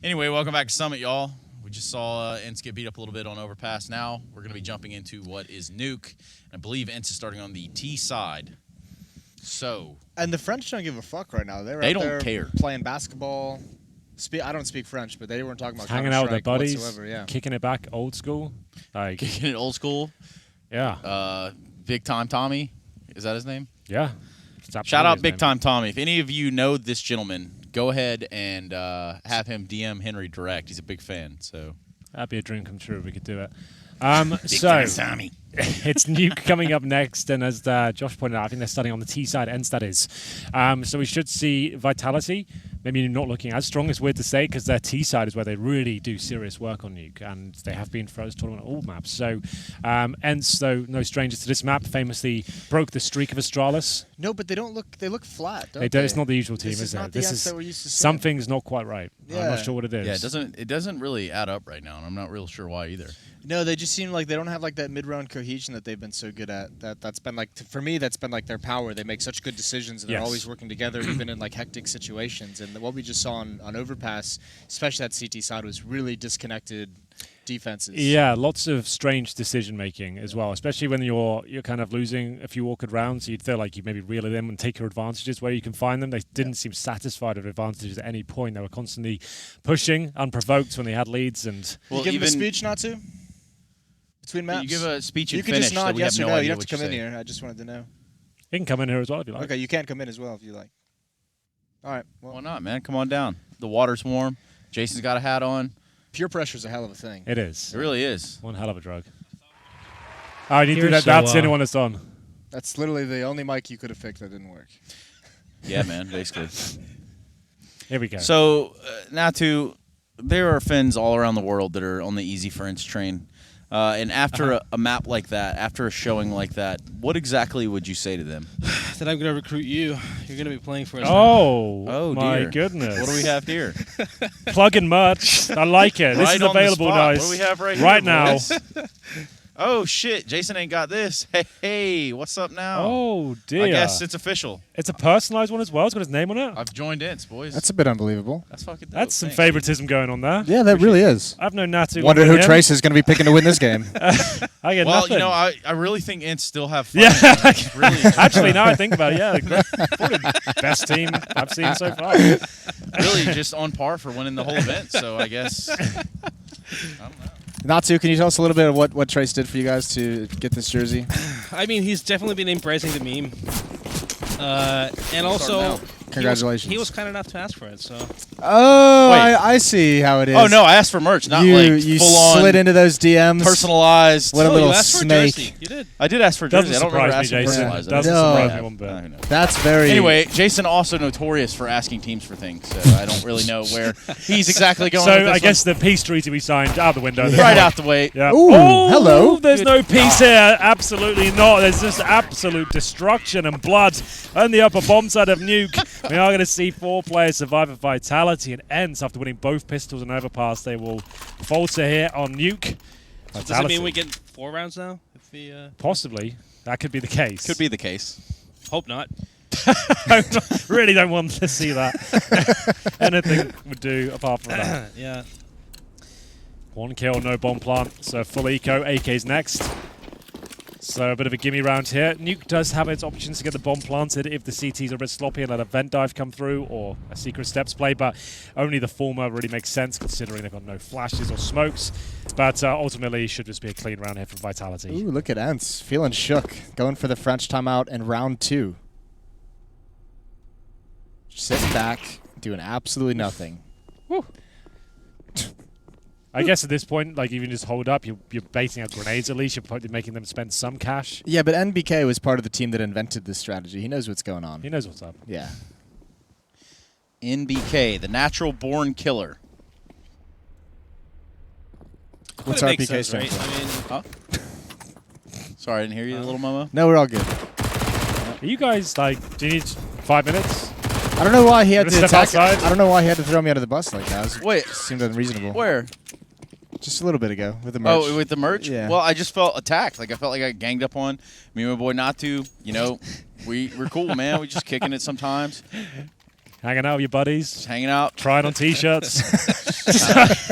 Anyway, welcome back to Summit, y'all. We just saw ENCE get beat up a little bit on Overpass. Now we're going to be jumping into what is Nuke. And I believe ENCE is starting on the T side. So. And the French don't give a fuck right now. They out don't there care. Playing basketball. I don't speak French, but they weren't talking about hanging out with their buddies, whatsoever, yeah. kicking it back old school. Like, Kicking it old school. Yeah. Big Time Tommy. Is that his name? Yeah. Shout out Big Time Tommy. If any of you know this gentleman, go ahead and have him DM Henry direct. He's a big fan. So that'd be a dream come true if we could do it. Big Time Tommy. It's Nuke coming up next, and as Josh pointed out, I think they're starting on the T side, ENCE that is. So we should see Vitality, maybe not looking as strong. It's weird to say because their T side is where they really do serious work on Nuke, and they have been for this tournament on all maps. So ENCE, though, no strangers to this map, famously broke the streak of Astralis. No, but they don't look. They look flat. Don't They don't, it's not the usual team, this is not it? The This ENCE is that we're used to seeing. something's not quite right. Yeah. I'm not sure what it is. Yeah, it doesn't really add up right now, and I'm not real sure why either. No, they just seem like they don't have like that mid-round cohesion that they've been so good at. That's been like for me, that's been like their power. They make such good decisions, and they're always working together, even in like hectic situations. And what we just saw on Overpass, especially that CT side, was really disconnected defenses. Yeah, lots of strange decision making as well, especially when you're kind of losing a few awkward rounds. You'd feel like you maybe reel it in and take your advantages where you can find them. They didn't seem satisfied with advantages at any point. They were constantly pushing unprovoked when they had leads. And you give them a speech not to? Between maps? You give a speech and you can finish. just nod yes or no. You don't have to come in say. here. I just wanted to know. You can come in here as well if you like. Okay, you can come in as well if you like. All right. Well, Why not, man? Come on down. The water's warm. Jason's got a hat on. Peer pressure's a hell of a thing. It is. It really is. One hell of a drug. I need to do that. That's the only one that's on. That's literally the only mic you could have picked that didn't work. Yeah, man, basically. Here we go. So, Natu, there are Finns all around the world that are on the easy for ENCE train. And after a map like that, after a showing like that, what exactly would you say to them? That I'm going to recruit you. You're going to be playing for us. Oh my dear. goodness. What do we have here? Plug-in merch. I like it. This Right is on the available, spot. guys. What do we have right here, now. boys? Oh, shit. Jason ain't got this. Hey, what's up now? Oh, dear. I guess it's official. It's a personalized one as well. It's got his name on it. I've joined ENCE, boys. That's a bit unbelievable. That's fucking dope. That's some Thanks. favoritism going on there. Yeah, that really is. I've known Natu. Wonder who Trace is going to be picking to win this game. I get Well, nothing. you know, I really think ENCE still have fun. Yeah. It's really Actually, now I think about it, yeah, probably the best team I've seen so far. really just on par for winning the whole event. So I guess I don't know. Natsu, can you tell us a little bit of what Trace did for you guys to get this jersey? I mean, he's definitely been embracing the meme. And also, Congratulations. He was kind enough to ask for it, so. Oh, Wait. I see how it is. Oh no, I asked for merch, not you like you full on slid into those DMs. personalized. What a Oh, little you asked for a snake. jersey. You did. I did ask for a jersey. Doesn't I don't remember surprise me, asking for Jason. personalized. Doesn't No. surprise me one bit. Who knows? That's very. Anyway, Jason also notorious for asking teams for things, so I don't really know where he's exactly going. with So this I guess one. the peace treaty we signed out the window. right out the way. Yeah. Ooh, oh, hello. There's Good no peace God. here. Absolutely not. There's just absolute destruction and blood on the upper bomb side of Nuke. We are going to see 4 players survive at Vitality and ENCE after winning both pistols and overpass. They will falter here on Nuke. So does it mean we get 4 rounds now? If we, Possibly. That could be the case. Could be the case. Hope not. Really don't want to see that. Anything would do apart from that. Yeah. 1 kill, no bomb plant. So full eco. AK's next. So a bit of a gimme round here. Nuke does have its options to get the bomb planted if the CTs are a bit sloppy and let a vent dive come through or a secret steps play, but only the former really makes sense considering they've got no flashes or smokes. But ultimately, should just be a clean round here from Vitality. Ooh, look at ENCE. Feeling shook. Going for the French timeout in round 2. Sitting back, doing absolutely nothing. Woo. I guess at this point, like even just hold up, you're baiting out grenades at least. You're probably making them spend some cash. Yeah, but NBK was part of the team that invented this strategy. He knows what's going on. He knows what's up. Yeah. NBK, the natural born killer. What's But it makes RPK sense, stand right? for? I mean, Sorry, I didn't hear you, little Momo. No, we're all good. Are you guys like? Do you need 5 minutes? I don't know why he had Wanna to step attack. outside? I don't know why he had to throw me under the bus like that. Wait. Seemed unreasonable. Where? Just a little bit ago with the merch. Oh, with the merch? Yeah. Well, I just felt attacked. Like I felt like I got ganged up on. Me and my boy Natu, you know, we're cool, man. We just kicking it sometimes. Hanging out with your buddies. Just hanging out. Trying on T-shirts.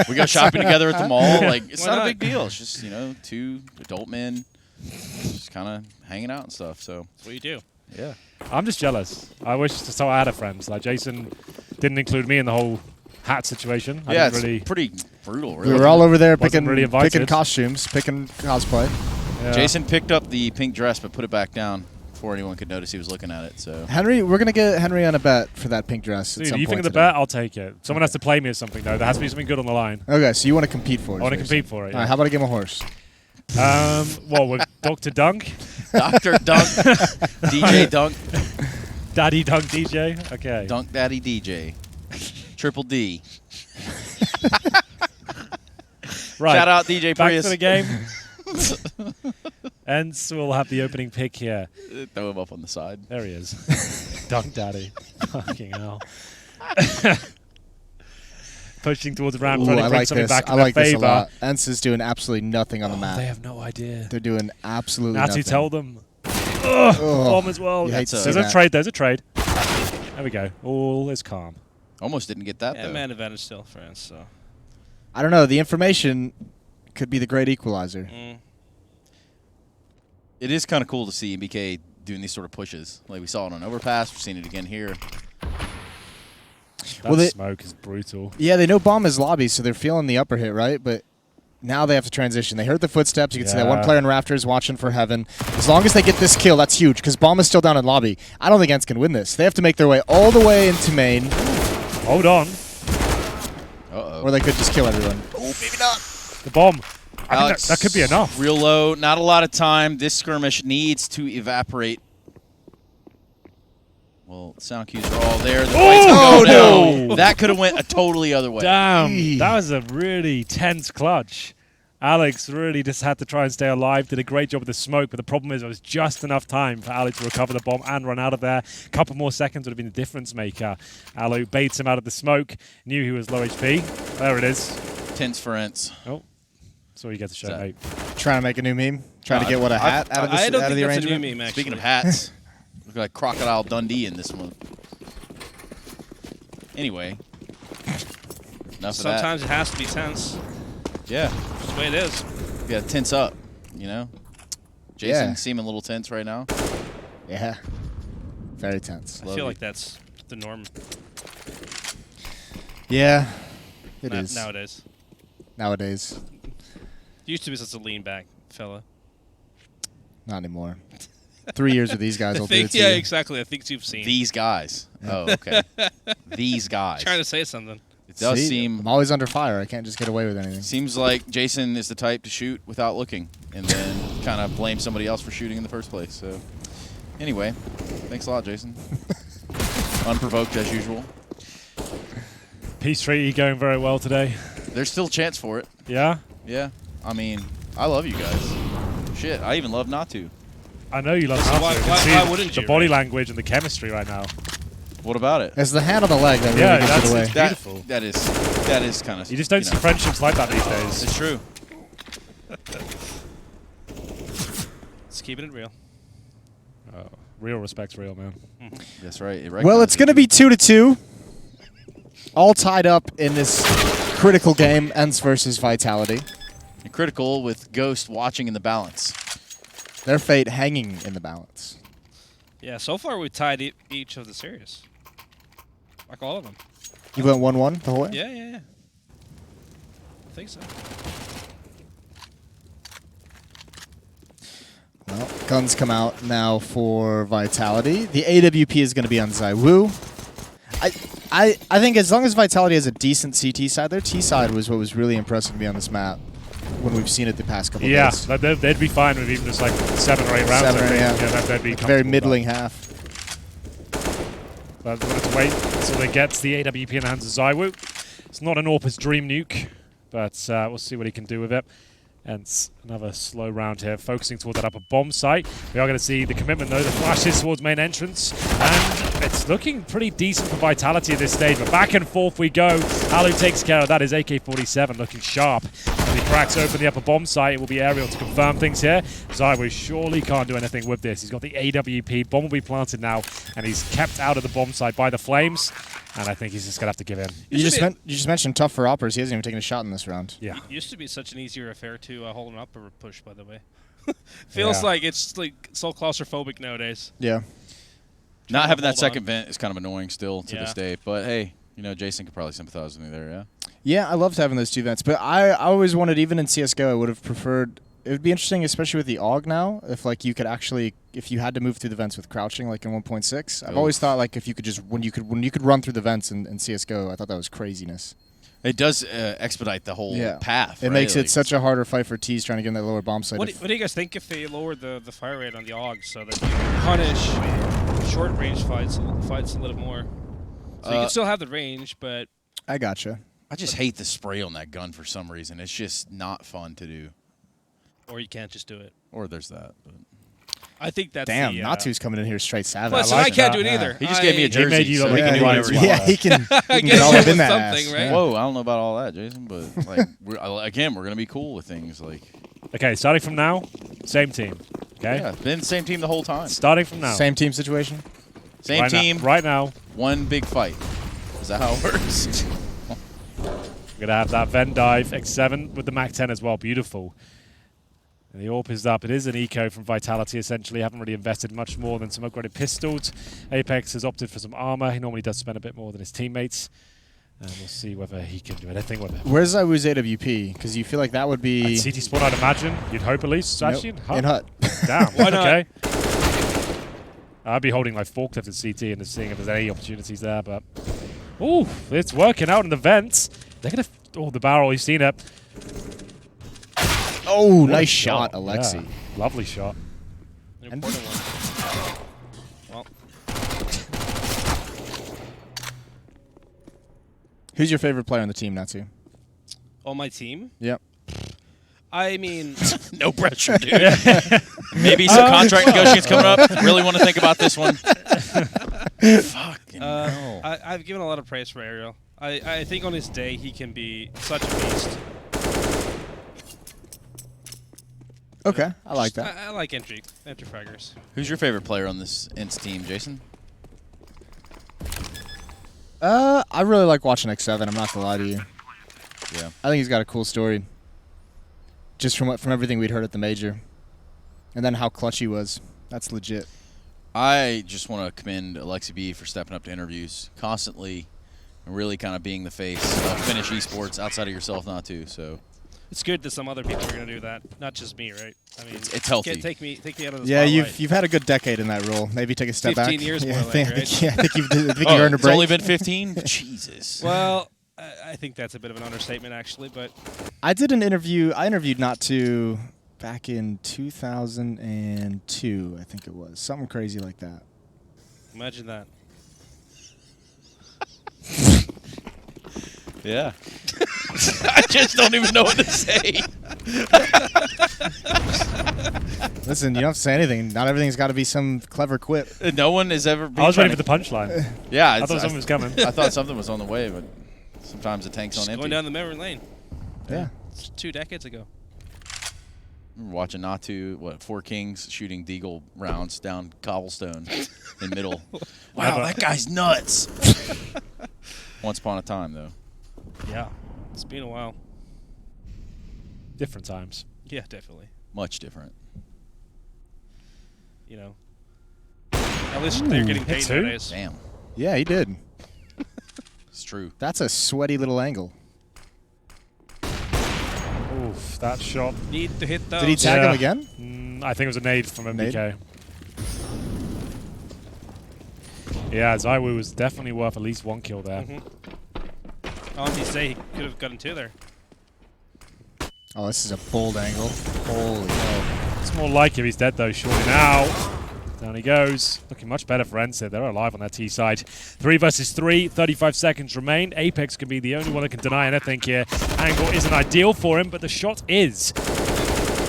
We go shopping together at the mall. Like, it's Why not a not? big deal. It's just, two adult men just kind of hanging out and stuff. So, That's what you do. yeah. I'm just jealous. I wish so I had a friend. Like Jason didn't include me in the whole hat situation. I Yeah, didn't it's really. pretty brutal, We really. were all over there Wasn't picking really invited. picking costumes, picking cosplay. Yeah. Jason picked up the pink dress but put it back down before anyone could notice he was looking at it. So Henry, we're gonna get Henry on a bet for that pink dress. At Dude, some you point think of the today. bet? I'll take it. Someone has to play me or something though. There has to be something good on the line. Okay, so you want to compete for it? I want to is what compete you're for it. saying. All right, how about a game of horse? What with Dr. Dunk, Dr. Dunk, DJ Dunk, Daddy Dunk DJ? Okay. Dunk Daddy DJ, Triple D. Right. Shout out DJ Back Prius. to the game. ENCE will have the opening pick here. Throw him up on the side. There he is. Dunk Daddy. Fucking hell. Pushing towards the ramp, Ooh, trying to I bring like something this. back in I their like this a favor. lot. ENCE is doing absolutely nothing on the map. They have no idea. They're doing absolutely Now nothing. to tell them. Ugh. Bomb as well. You hate to see There's a that. trade. There's a trade. There we go. All is calm. Almost didn't get that, Yeah, though. man advantage still for us. So. I don't know. The information could be the great equalizer. It is kind of cool to see BK doing these sort of pushes. Like, we saw it on Overpass. We've seen it again here. That Well, they- smoke is brutal. Yeah, they know bomb is lobby, so they're feeling the upper hit, right? But now they have to transition. They heard the footsteps. You can see that one Yeah. player in Rafters watching for heaven. As long as they get this kill, that's huge, because bomb is still down in lobby. I don't think ENCE can win this. They have to make their way all the way into main, Hold on. Uh-oh. or they could just kill everyone. Oh, maybe not. The bomb. I think Alex, that could be enough. Real low. Not a lot of time. This skirmish needs to evaporate. Well, sound cues are all there. The fight's Oh, gonna go no. down. That could have went a totally other way. Damn. Eee. That was a really tense clutch. Alex really just had to try and stay alive. Did a great job with the smoke, but the problem is it was just enough time for Alex to recover the bomb and run out of there. A couple more seconds would have been the difference maker. Alu baits him out of the smoke. Knew he was low HP. There it is. Tense for ENCE. Oh. That's all you get to show, Is that- mate. Trying to make a new meme. Trying to get what a hat out of this I don't out of think the that's a new arrangement. meme, actually. Speaking of hats, look like Crocodile Dundee in this one. Anyway, enough Sometimes it has to be tense. of that. Yeah, That's the way it is. you gotta tense up, Jason Yeah. seeming a little tense right now. Yeah. Very tense. I Love feel you. like that's the norm Yeah, it is nowadays. nowadays. Used to be such a lean back fella. Not anymore. 3 years with these guys I will do think, it to yeah, you. exactly. I think you've seen. These guys. Oh, okay. These guys. Trying to say something. It does See, seem. I'm always under fire. I can't just get away with anything. Seems like Jason is the type to shoot without looking, and then kind of blame somebody else for shooting in the first place. So, anyway, thanks a lot, Jason. Unprovoked as usual. Peace treaty going very well today. There's still a chance for it. Yeah? Yeah. I mean, I love you guys. Shit, I even love Natu. I know you love So Natsu. why- I can why- see why wouldn't the you, body right? language and the chemistry right now. What about it? It's the hand on the leg that really Yeah, gives that's it away. it's That, beautiful. that is kind of. You just don't see friendships like that these days. It's true. Let's keep it real. Oh, real respect's real, man. That's right. It Well, it's going to be 2-2. All tied up in this critical game, ENCE versus Vitality. And critical with Ghost watching in the balance. Their fate hanging in the balance. Yeah, so far we tied each of the series. Like all of them. You went 1-1 the whole way? Yeah. I think so. Well, guns come out now for Vitality. The AWP is going to be on Zywoo. I think as long as Vitality has a decent CT side, their T side was what was really impressive to me on this map when we've seen it the past couple Yeah, days. they'd be fine with even just like 7 or 8 rounds. 7 or I think. 8, yeah. They'd be Like very comfortable with middling that. half. But we'll have to wait until they get the AWP in the hands of Zywoo. It's not an Orpus Dream nuke, but we'll see what he can do with it. And another slow round here, focusing towards that upper bomb site. We are going to see the commitment, though, the flashes towards main entrance. And it's looking pretty decent for Vitality at this stage, but back and forth we go. Alu takes care of that. His AK-47 looking sharp. As he cracks open the upper bomb site, it will be Aerial to confirm things here. Zywoo surely can't do anything with this. He's got the AWP. Bomb will be planted now, and he's kept out of the bomb site by the flames. And I think he's just going to have to give in. You just mentioned tough for uppers. He hasn't even taken a shot in this round. Yeah. It used to be such an easier affair to hold an upper push, by the way. Feels like it's like so claustrophobic nowadays. Yeah. Not having that hold second on. vent is kind of annoying still to this day. But hey, you know, Jason could probably sympathize with me there, yeah? Yeah, I loved having those 2 vents. But I always wanted, even in CSGO, I would have preferred... It would be interesting, especially with the AUG now, if like you could actually, if you had to move through the vents with crouching, like in 1.6. I've always thought like if you could just when you could run through the vents in CS:GO, I thought that was craziness. It does expedite the whole path. It makes it such a harder fight for T's trying to get in that lower bomb site. What do you guys think if they lowered the fire rate on the AUG so that you can punish short range fights a little more? So you can still have the range, but I gotcha. I just hate the spray on that gun for some reason. It's just not fun to do. or you can't just do it. Or there's that. But. I think that's Damn, the, Natsu's coming in here straight savage. Plus, I can't do it either. He just gave me a jersey. made you so look he like can you do wanted whatever to. he Yeah, wants. he can I get guess all that up in was that something, ass. right? Whoa, I don't know about all that, Jason, but like again, we're gonna be cool with things like. Okay, starting from now, same team. Okay? Yeah, been the same team the whole time. Starting from now. Same team situation. Same right team, Now, right now, one big fight. Is that how it works? we're going to have that Venn dive X7 with the Mac 10 as well. Beautiful. And the AWP is up. It is an eco from Vitality, essentially. Haven't really invested much more than some upgraded pistols. Apex has opted for some armor. He normally does spend a bit more than his teammates. And we'll see whether he can do anything with it. Where's Iwu's AWP? Because you feel like that would be... At CT spawn, I'd imagine. You'd hope at least. Nope. Actually, in Hut. In Hut. Damn. Why not? Okay. I'd be holding like forklift at CT and just seeing if there's any opportunities there, but... Ooh, it's working out in the vents. They're going to... Oh, the barrel, you've seen it. Oh, What a nice shot, Alexi. Yeah. Lovely shot. An important one. Well, Who's your favorite player on the team, Natsu? on my team, Yep. I mean, No pressure, dude. Maybe some contract negotiations coming up. Really want to think about this one. Fucking hell. I've given a lot of praise for Ariel. I think on his day he can be such a beast. Okay, I like that. I like entry fraggers. Who's your favorite player on this ENCE team, Jason? I really like watching X7. I'm not gonna lie to you. Yeah. I think he's got a cool story. Just from everything we'd heard at the major, and then how clutch he was. That's legit. I just want to commend Alexi B for stepping up to interviews constantly and really kind of being the face of Finnish esports outside of yourself, not too. So It's good that some other people are going to do that, not just me, right? I mean, it's healthy. Take me out of the Yeah, spotlight. you've had a good decade in that role. Maybe take a step 15 back. years yeah, more I think, like, right? yeah, I think you've earned a It's break. only been 15? Jesus. Well, I think that's a bit of an understatement, actually, but I did an interview. I interviewed Natsu back in 2002, I think it was. Something crazy like that. imagine that. Yeah. I just don't even know what to say. Listen, you don't have to say anything. Not everything's got to be some clever quip. No one has ever been I was ready trying for the punchline. Yeah. I thought something was coming. I thought something was on the way, but sometimes the tank's Just on going empty. down the memory lane. Yeah. It's 2 decades ago. Remember watching Natu, Four Kings shooting Deagle rounds down cobblestone in middle. Wow, Never. that guy's nuts. Once upon a time, though. Yeah. It's been a while. Different times. Yeah, definitely. Much different. You know. At least they're getting hit paid two? nowadays. Damn. Yeah, he did. It's true. That's a sweaty little angle. Oof, that shot. Need to hit those. Did he tag him again? I think it was a nade from Nade? MBK. Yeah, Zaiwu was definitely worth at least 1 kill there. On his day, he could have gotten 2 there. Oh, this is a bold angle. Holy hell. It's more like him. He's dead though, surely now. Down he goes. Looking much better for ENCE. They're alive on their T side. 3 versus 3. 35 seconds remain. Apex can be the only one that can deny anything here. Angle isn't ideal for him, but the shot is.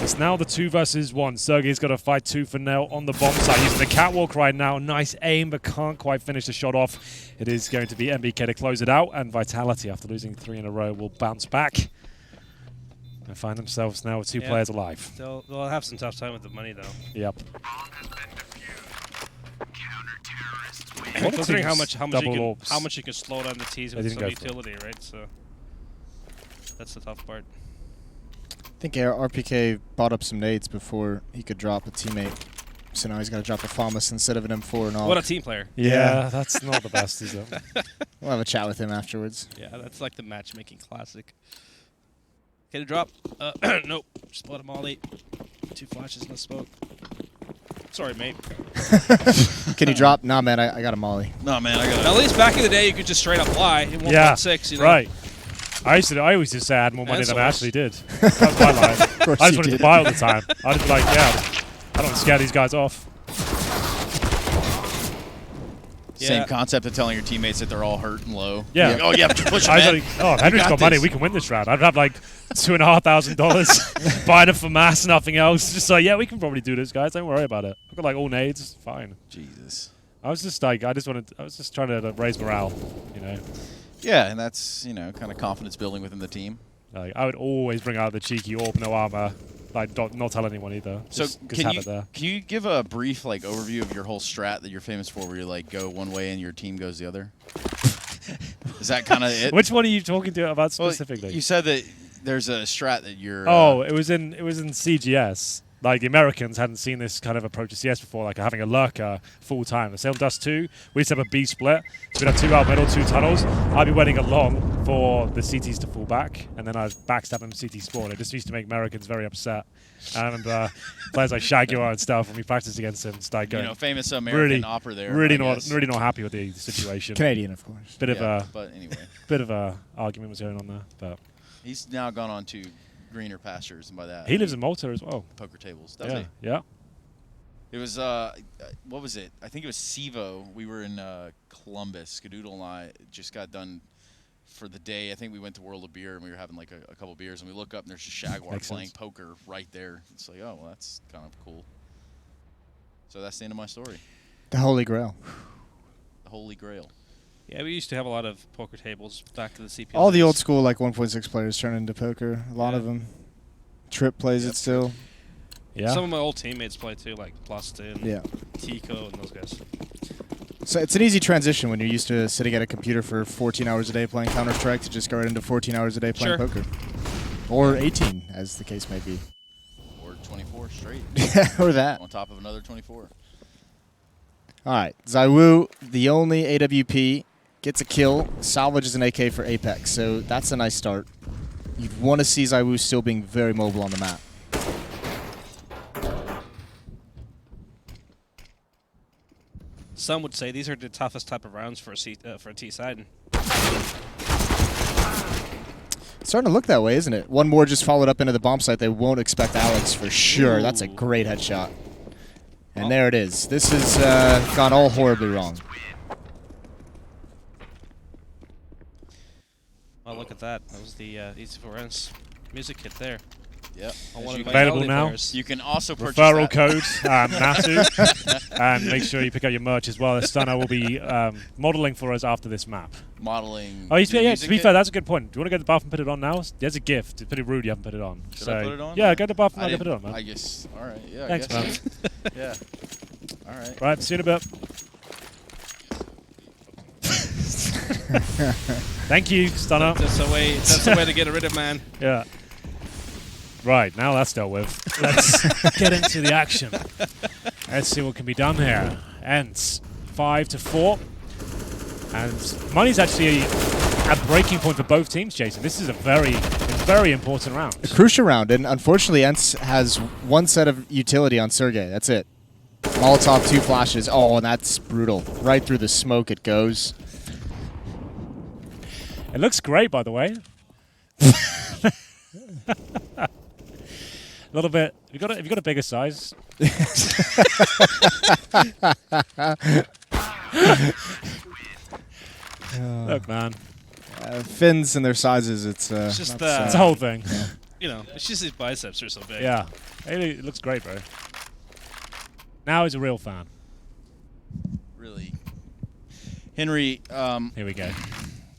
It's now the 2 versus 1. Sergey's got to fight tooth and nail on the bomb side. Using the catwalk right now. Nice aim, but can't quite finish the shot off. It is going to be MBK to close it out. And Vitality, after losing 3 in a row, will bounce back. And find themselves now with 2 players alive. They'll have some tough time with the money, though. Yep. Considering how much Double you can slow down the T's They with didn't some go for it. utility, right? So that's the tough part. I think RPK bought up some nades before he could drop a teammate. So now he's got to drop a FAMAS instead of an M4 and all. What a team player. Yeah, that's not the best, is it? We'll have a chat with him afterwards. Yeah, that's like the matchmaking classic. Get a drop. Nope. Just bought a molly. 2 flashes, no smoke. Sorry, mate. Can you drop? Nah, man, I got a molly. No, man, I got At least back in the day, you could just straight up lie in 1.6. You know? Right. I always just say I had more money That's than I worse. actually did. That's my line. course I just you wanted did. to buy all the time. I'd just be like, yeah, I don't want to scare these guys off. Same Yeah. concept of telling your teammates that they're all hurt and low. Yeah. Like, oh, yeah, push them I was in. like, oh, if Henry's got got money, this. we can win this round. I'd have like $2,500 buying it for mass, nothing else. Just like, yeah, we can probably do this, guys. Don't worry about it. I've got like all nades. It's fine. Jesus. I was just trying to raise morale, you know. Yeah, and that's, kind of confidence building within the team. Like, I would always bring out the cheeky orb, no armor. Like, not tell anyone either. So Just can have you, it there. can you give a brief overview of your whole strat that you're famous for, where you go one way and your team goes the other? Is that kind of it? Which one are you talking to about Well, specifically? you said that there's a strat that you're. Oh, it was in CGS. Like, the Americans hadn't seen this kind of approach to CS before, like having a lurker full time. The Sail Dust 2, we used to have a B split. So we'd have 2 out middle, 2 tunnels. I'd be waiting along for the CTs to fall back, and then I'd backstab them CT spawn. It just used to make Americans very upset. And I remember players like Shaguar and stuff, when we practiced against him, started going, famous American opera there. really I not guess. happy with the situation. Canadian, of course. Bit of Yeah, a but anyway, bit of a argument was going on there, but he's now gone on to greener pastures, and by that he lives in Malta as well. poker tables. Does Yeah, he? yeah. It was what was it? I think it was Sevo. We were in Columbus. Skadoodle and I just got done for the day. I think we went to World of Beer and we were having a couple beers, and we look up and there's just Shaguar Makes playing sense. poker right there. It's like, oh, well, that's kind of cool. So that's the end of my story. The Holy Grail. The Holy Grail. Yeah, we used to have a lot of poker tables back to the CPL. All the days. old school 1.6 players turn into poker. A lot Yeah. of them. Trip plays it still. Yeah. Some of my old teammates play too, like Plustin, Yeah. Tico, and those guys. So it's an easy transition when you're used to sitting at a computer for 14 hours a day playing Counter-Strike to just go right into 14 hours a day playing Sure. poker. Or 18, as the case may be. Or 24 straight. Or that. On top of another 24. All right. Zaiwu, the only AWP, gets a kill, salvages an AK for Apex. So that's a nice start. You'd want to see Zaiwu still being very mobile on the map. Some would say these are the toughest type of rounds for a T side. It's starting to look that way, isn't it? One more just followed up into the bomb site. They won't expect Alex for sure. That's a Ooh. great headshot. And there it is. This has gone all horribly wrong. Oh, look at that. That was the Easy for ENCE music kit there. Yep. On As one you of my can- Available Melody now? players. You can also purchase Referral that. code Natu, and make sure you pick up your merch as well. Stunna will be modeling for us after this map. Modeling. Oh, the to music be kit? fair, that's a good point. Do you want to go to the bathroom and put it on now? There's a gift. It's pretty rude you haven't put it on. Should so I put it on? Yeah, go to the bathroom I and put it on, didn't- man. I guess. All right. Yeah. Thanks, I guess. Yeah. All right. Right, see you in a bit. Thank you, Stunna. That's a way. That's a way to get rid of man. Yeah. Right, now that's dealt with. Let's get into the action. Let's see what can be done here. ENCE 5-4. And money's actually a breaking point for both teams, Jason. This is a very important round. A crucial round, and unfortunately, ENCE has one set of utility on Sergey. That's it. Molotov, 2 flashes. Oh, and that's brutal. Right through the smoke it goes. It looks great, by the way. A little bit. Have you got a bigger size? Look, man. Fins and their sizes, it's just, not It's a whole thing. You know, it's just his biceps are so big. Yeah. It looks great, bro. Now he's a real fan. Really. Henry, Here we go.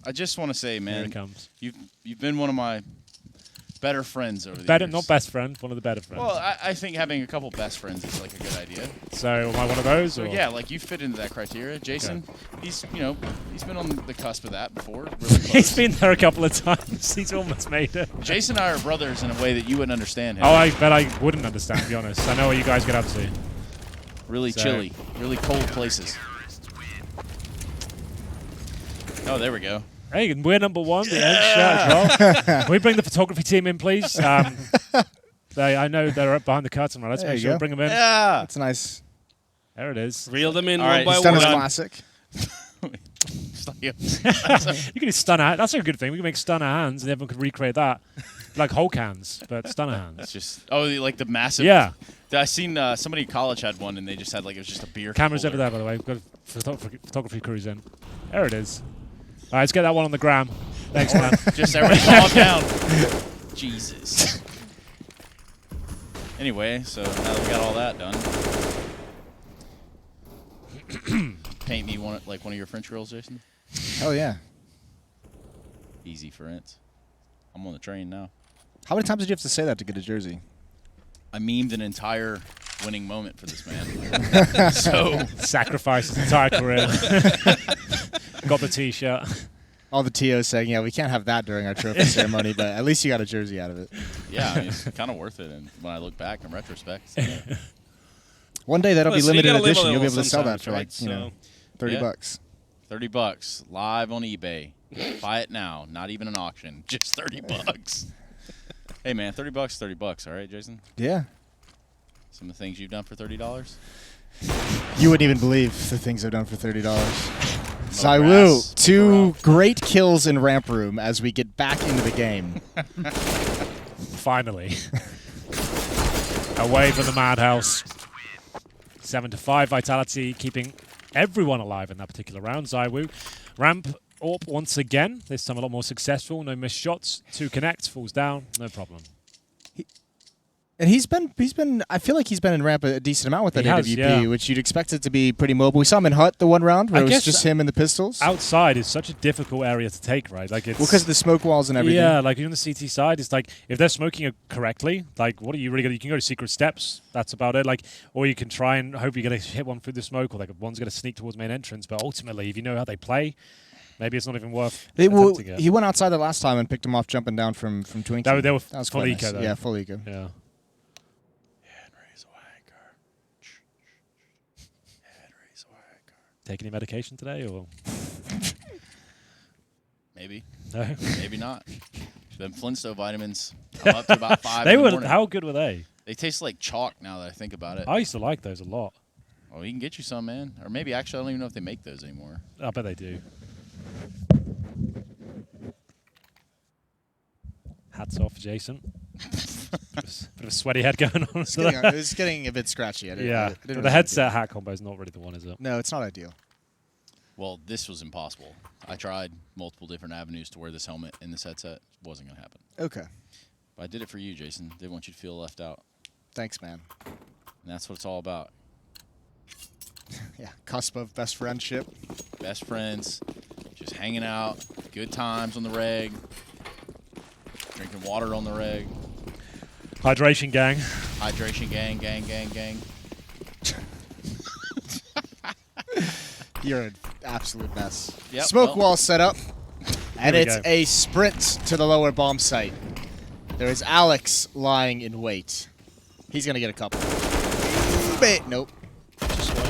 I just want to say, Here man, it comes. you've been one of my Better friends over the Better, years. not best friend, one of the better friends. Well, I think having a couple best friends is like a good idea. So am I one of those? So Or? yeah, like you fit into that criteria. Jason, he's he's been on the cusp of that before. Really close. He's been there a couple of times. He's almost made it. Jason and I are brothers in a way that you wouldn't understand him. Oh, I bet I wouldn't understand, to be honest. I know what you guys get up to. Really chilly, really cold places. Oh, there we go. Hey, we're number one, the ENCE shirt as well. Can we bring the photography team in, please? I know they're up behind the curtain. Right? Let's There make you sure we go. bring them in. Yeah. That's nice. There it is. Reel them in All one right, by Stunna's one. classic. You can do stunner. That's a good thing. We can make stunner hands, and everyone could recreate that, like Hulk hands, but stunner hands. That's just like the massive. Yeah. I seen somebody in college had one, and they just had like it was just a beer. Cameras holder. over there, by the way. We've got photography crews in. There it is. All right, let's get that one on the gram. Thanks, man. Just everybody calm down. Jesus. Anyway, so now that we got all that done, paint me one of your French girls, Jason. Oh yeah. Easy for ENCE. I'm on the train now. How many times did you have to say that to get a jersey? I memed an entire winning moment for this man. So Sacrificed his entire career. Got the T-shirt. All the TOs saying, yeah, we can't have that during our trophy ceremony, but at least you got a jersey out of it. yeah, I mean, it's kind of worth it. And when I look back in retrospect, One day that'll be Listen, you limited gotta live edition. on You'll be it able to sell that sometimes, for right? like, you know, 30 Yeah. bucks. $30 live on eBay. Buy it now. Not even an auction. Just $30. Hey man, $30, $30. All right, Jason. Yeah. Some of the things you've done for $30. You wouldn't even believe the things I've done for $30. grass, Zaiwu, no 2 rock. great kills in ramp room as we get back into the game. Finally. Away from the madhouse. 7-5 vitality, keeping everyone alive in that particular round. Zaiwu. Ramp AWP once again. This time a lot more successful. No missed shots. 2 connect. Falls down. No problem. And he's been. I feel like he's been in ramp a decent amount with that He has, AWP, yeah. which you'd expect it to be pretty mobile. We saw him in Hut the one round where I it was guess just him and the pistols. Outside is such a difficult area to take, right? Like it's Well, because of the smoke walls and everything. Yeah, like on the CT side, it's like if they're smoking it correctly, like what are you really gonna? You can go to secret steps. That's about it. Like, or you can try and hope you're gonna hit one through the smoke, or like one's gonna sneak towards main entrance. But ultimately, if you know how they play, maybe it's not even worth. attempting it. He went outside the last time and picked him off jumping down from Twinkie. They were That was full quite eco, nice. though. Yeah, full eco. Yeah. Henry's wanker. Henry's wanker. Take any medication today, or Maybe. no? Maybe not. Them Flintstone vitamins. I'm up to about 5 They in the were. morning. How good were they? They taste like chalk now that I think about it. I used to like those a lot. Oh, he can get you some, man. Or maybe actually I don't even know if they make those anymore. I bet they do. Hats off, Jason. Bit of a sweaty head going on. It was getting a bit scratchy. I didn't, Yeah, I didn't but really the like headset hat combo is not really the one, is it? it. No, it's not ideal. Well, this was impossible. I tried multiple different avenues to wear this helmet and this headset. It wasn't going to happen. Okay. But I did it for you, Jason. Didn't want you to feel left out. Thanks, man. And that's what it's all about. Yeah, cusp of best friendship. Best friends, just hanging out, good times on the reg, drinking water on the reg, Hydration gang. hydration gang, gang, gang, gang. You're an absolute mess. Yep, Smoke well. wall set up, and we it's go. a sprint to the lower bomb site. There is Alex lying in wait. He's gonna get a couple. Nope. Just one.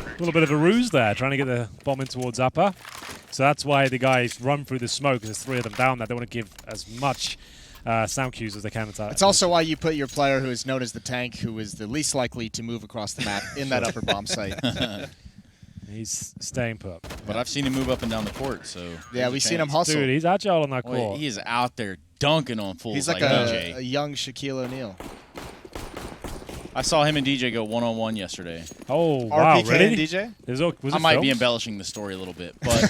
A little bit of a ruse there, trying to get the bomb in towards upper. So that's why the guys run through the smoke, because there's 3 of them down there. They want to give as much sound cues as they can. It's also why you put your player who is known as the tank, who is the least likely to move across the map, in that upper bomb site. He's staying put. But I've seen him move up and down the court, so Yeah, there's a we've seen him chance. hustle. Dude, he's agile on that Boy, court. he is out there dunking on fools He's like DJ. a young Shaquille O'Neal. I saw him and DJ go one-on-one yesterday. Oh, wow, RPK really? and DJ? Was I it might be filmed? embellishing the story a little bit, but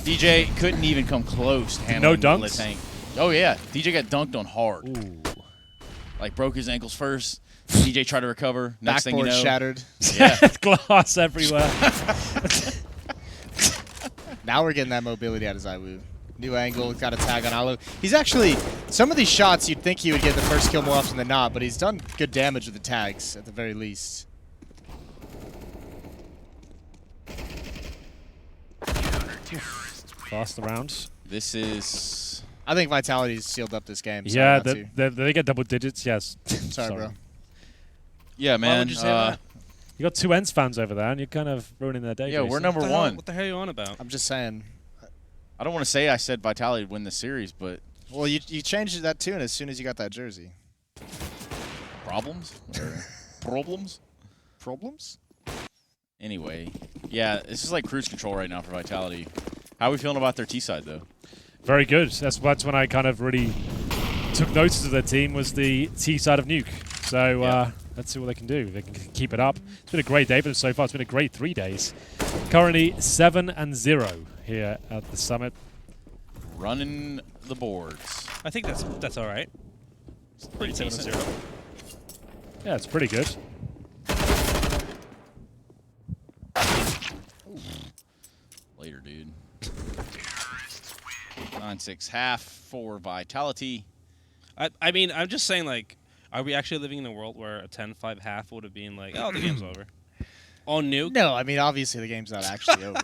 DJ couldn't even come close to handling the dunks? tank. Oh, yeah. DJ got dunked on hard. Ooh. Like, broke his ankles first. DJ tried to recover. Next thing you Backboard know, shattered. Yeah. Glass everywhere. Now we're getting that mobility out of Zywoo. New angle, got a tag on Alu. He's actually, some of these shots you'd think he would get the first kill more often than not, but he's done good damage with the tags at the very least. Fast around. This is... I think Vitality's sealed up this game. So Yeah, not they get double digits, yes. Sorry, bro. Yeah, man. would you say that? You got 2 ENCE fans over there, and you're kind of ruining their day. Yeah, we're Jason. number one. What the hell are you on about? I'm just saying. I don't want to say I said Vitality would win the series, but... Well, you changed that tune as soon as you got that jersey. Problems? Or problems? Problems? Anyway, yeah, this is like cruise control right now for Vitality. How are we feeling about their T-side, though? Very good. That's when I kind of really took notice of their team, was the T side of Nuke. So let's see what they can do. They can keep it up. It's been a great day for them so far. It's been a great 3 days. Currently 7-0 here at the summit. Running the boards. I think that's all right. Pretty 7-0. Yeah, it's pretty good. Later, dude. 9-6 half for Vitality. I mean, I'm just saying, like, are we actually living in a world where a 10-5 half would have been like, oh, the game's over? On Nuke? No, I mean obviously the game's not actually over.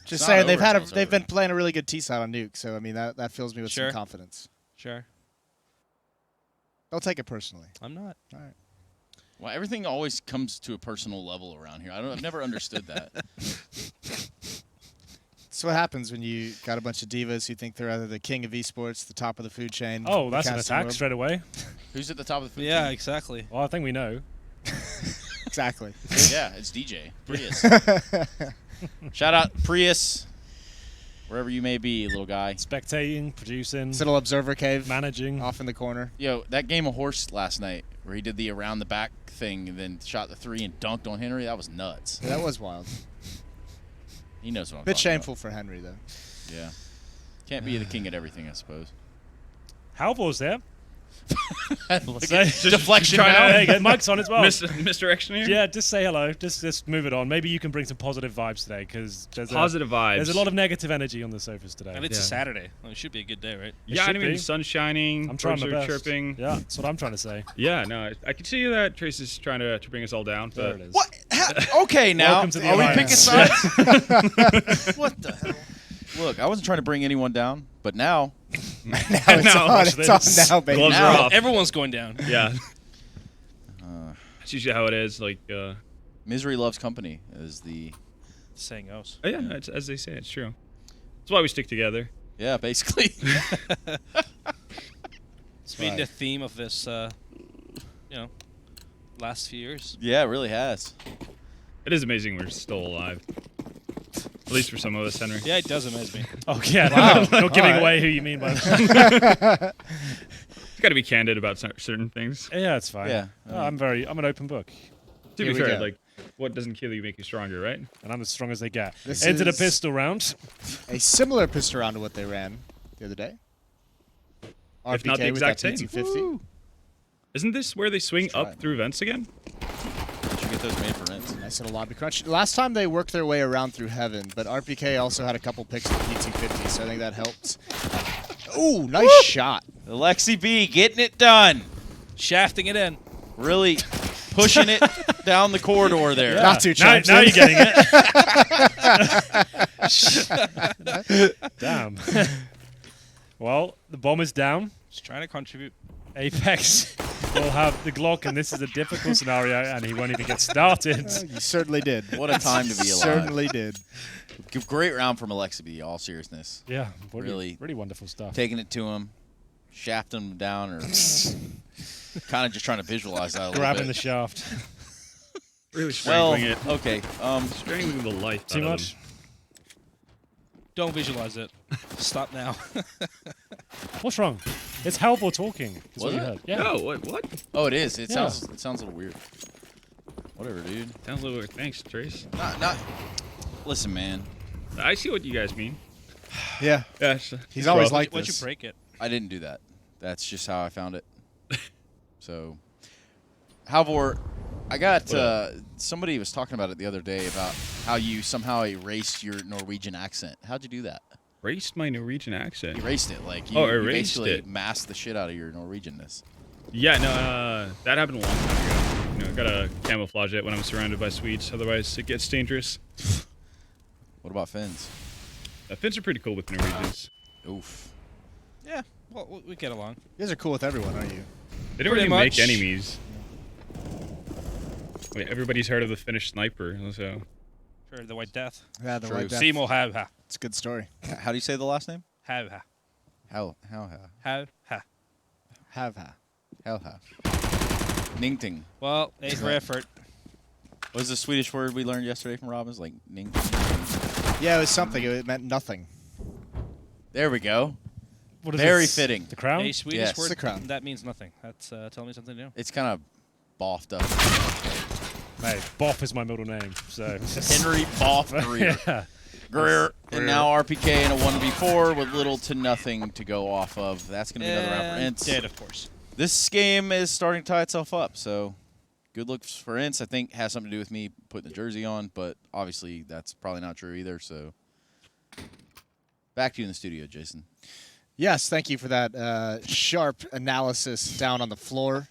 Just It's saying not over until it's they've over. been playing a really good T side on Nuke, so I mean that fills me with Sure. some confidence. Sure. Don't take it personally. I'm not. All right. Well, everything always comes to a personal level around here. I've never understood that. That's what happens when you got a bunch of divas who think they're either the king of esports, the top of the food chain. Oh, the that's an casting attack world. straight away. Who's at the top of the food Yeah, chain? exactly. Well, I think we know. Exactly. Yeah, it's DJ. Prius. Shout out Prius. Wherever you may be, little guy. Spectating, producing, Little observer cave managing. off in the corner. Yo, that game of horse last night where he did the around the back thing and then shot the 3 and dunked on Henry, that was nuts. Yeah, that was wild. He knows what I'm Bit talking shameful for Henry though. about. Yeah. Can't be the king at everything, I suppose. Halvor's there. Look Say- at deflection Try now. There you go. Mike's on as well. Misdirection here? Yeah, just say hello. Just move it on. Maybe you can bring some positive vibes today, because Positive vibes. there's a lot of negative energy on the surface today. And it's a Yeah. Saturday. Well, it should be a good day, right? It Yeah, I should mean, be. the sun's shining. I'm trying birds my are best. chirping. Yeah, that's what I'm trying to say. Yeah, no, I can see that Trace is trying to bring us all down. There But it is. What? Okay, now. Welcome to the Are we alliance. picking sides? What the hell? Look, I wasn't trying to bring anyone down, but now. Now it's Now, on. watch It's on this. now, baby. Gloves Now. are off. Everyone's going down. Yeah, Uh, that's usually how it is. Like, misery loves company is the. Saying goes. oh, yeah, it's, as they say, it's true. That's why we stick together. Yeah, basically. It's been Right. the theme of this, last few years. Yeah, it really has. It is amazing we're still alive. At least for some of us, Henry. Yeah, it does amaze me. Oh yeah, Wow. not giving All right. away who you mean by that. You've got to be candid about certain things. Yeah, it's fine. Yeah, I mean- I'm an open book, To Here be we fair, go. like, what doesn't kill you make you stronger, right? and I'm as strong as they get. This Into the is- pistol round. A similar pistol round to what they ran the other day. If not the RPK with that exact same. T250. Isn't this where they swing Let's try up it. through vents again? You should get those made for rent. Nice little lobby crunch. Last time they worked their way around through heaven, but RPK also had a couple picks of T250, so I think that helped. Ooh, nice shot. Alexi B getting it done. Shafting it in. Really pushing it down the corridor there. Not too Now charged. you're getting it. Damn. Well, the bomb is down. Just trying to contribute. Apex will have the Glock, and this is a difficult scenario, and he won't even get started. You certainly did. What a time to be alive. Certainly did. Great round from Alexi B, all seriousness. Yeah, really Really wonderful stuff. Taking it to him, shafting him down, or kind of just trying to visualize that a little Grabbing the bit. shaft. Really Well, strangling it. okay. Strangling the life Too out of much? them. Don't visualize it. Stop now. What's wrong? It's Halvor talking. Is what Was you it? heard. Yeah. No, what? Oh, it is. It Yeah. sounds a little weird. Whatever, dude. Sounds a little weird. Thanks, Trace. Not. Listen, man. I see what you guys mean. Yeah. Yeah, He's always rough. like Once this. you break it. I didn't do that. That's just how I found it. So, Halvor, I got somebody was talking about it the other day about how you somehow erased your Norwegian accent. How'd you do that? Erased my Norwegian accent. Erased it, like you, erased you basically it. masked the shit out of your Norwegianness. Yeah, no, that happened a long time ago. You know, gotta camouflage it when I'm surrounded by Swedes, otherwise it gets dangerous. What about Finns? Finns are pretty cool with Norwegians. Oof. Yeah, well, we get along. You guys are cool with everyone, aren't you? They don't Pretty really much. make enemies. Wait, everybody's heard of the Finnish sniper, so. For the White Death. Yeah, the True. White Death. Simo have ha. It's a good story. How do you say the last name? Have ha. How? Have ha. Have ha. How? Ningting. Well, A for effort. What was the Swedish word we learned yesterday from Robin's? Like ning. Yeah, it was something. It meant nothing. There we go. What is Very this? fitting. The crown? A Swedish Yes. word The crown. that means nothing. That's tell me something new. It's kind of boffed up. Hey, Boff is my middle name, so. Henry Boff Greer. Yeah. Greer. And now RPK in a 1v4 with little to nothing to go off of. That's going to be another round for ENCE. Dead, of course. This game is starting to tie itself up, so good looks for ENCE. I think has something to do with me putting the jersey on, but obviously that's probably not true either, so back to you in the studio, Jason. Yes, thank you for that sharp analysis down on the floor.